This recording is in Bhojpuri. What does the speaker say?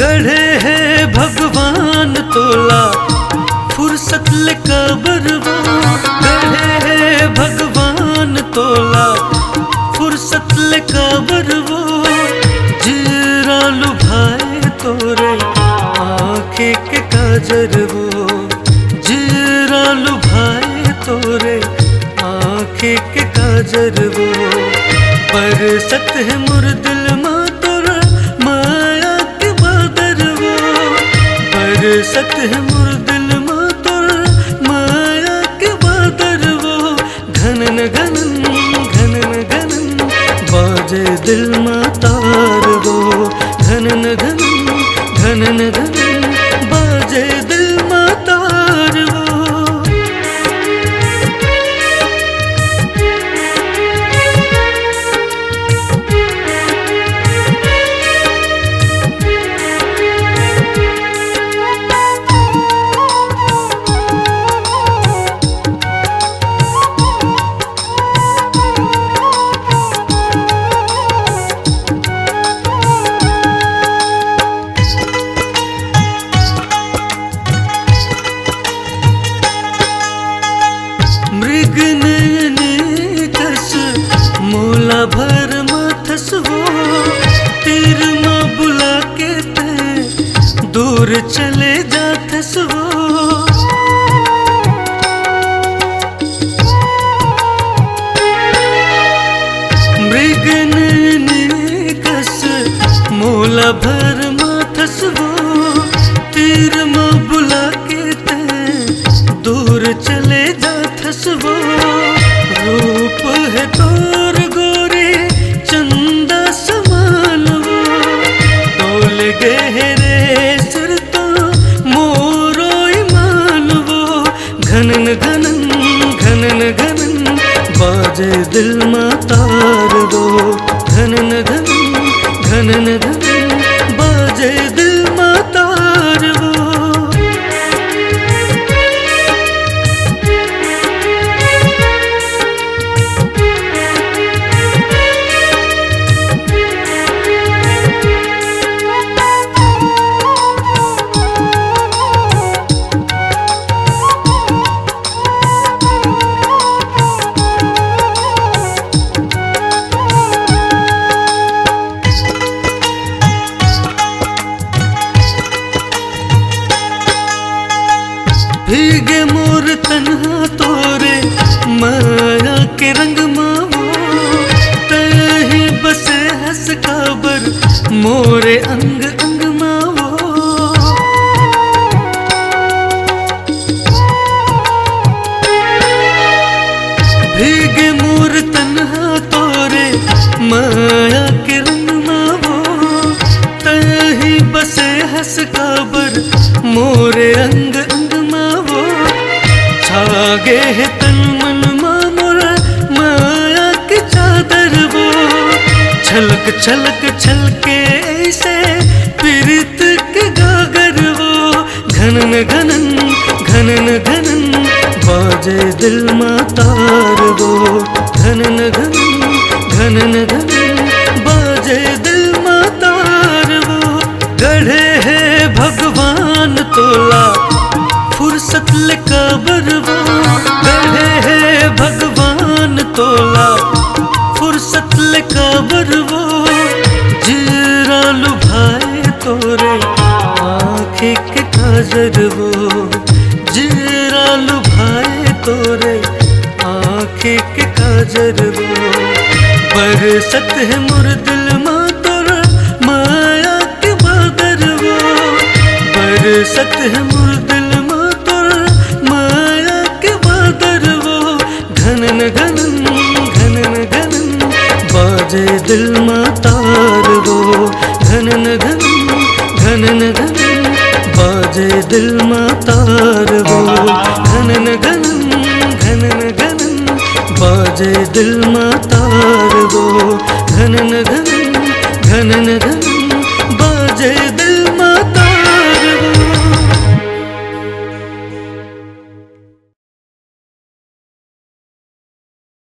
गढ़े है भगवान तोला फुर्सत ले कबर वो। गढ़े है भगवान तोला फुर्सत ले कबर वो। जीरा लुभाए तोरे आँखें के काजर वो। जीरा लुभाए तोरे आँखें के काजर वो। बरसत है मुर दिल मा तोरा माया के बादर वो। बरसत है मुर दिल मा तोरा माया के बादर वो। घनन घनन घनन घनन बाजे दिल मा तार वो। घनन घनन घनन घनन बाजे दिल मा तार वो। मृग नयने कस मोला भर माथस वो। तीर माँ बुला के ते दूर चले जाथस वो। मृग नयने कस मोला भर माथस वो। तीर माँ बुला के ते दूर चले जाथस वो। रूप है तोर गोरे चंदा समान वो। डोल गहरे सिर तो मोरो ईमान वो। घनन घनन घनन घनन बाजे दिल मा तार वो। घनन घनन घनन घनन बाजे दिल मा तार वो। भीगे मोर तन्हा तोरे माया के रंग मावो। तही बसे हंस काबर मोरे अंग अंग मावो। भीगे मोर तन्हा तोरे माया के रंग मावो। तही बसे हंस काबर मोरे अंग अंग मावो। छागे है तन मन मोरा माया की चादर वो। छलक छलक छलके ऐसे पीरित के गागर वो। घनन घनन घनन घनन बाजे दिल मा तार वो। घनन घनन घनन घनन बाजे दिल मा तार वो। गढ़े है भगवान तोला फुर्सत ले कबर वो। गढ़े है भगवान तोला फुर्सत ले कबर वो। जीरा लुभाए तोरे आँखें के काजर वो। जीरा लुभाए तोरे काजर वो बरसत है मोर दिल माँ तोरा माया के बादर वो बरसत है मोर दिल माँ तोरा माया के बादर वो घनन घनन घनन घनन बाजे दिल माँ तार वो घनन घनन घनन घनन बाजे दिल माँ तार वो घनन घनन घनन घनन बाजे दिल माँ तार वो घनन घनन घनन घनन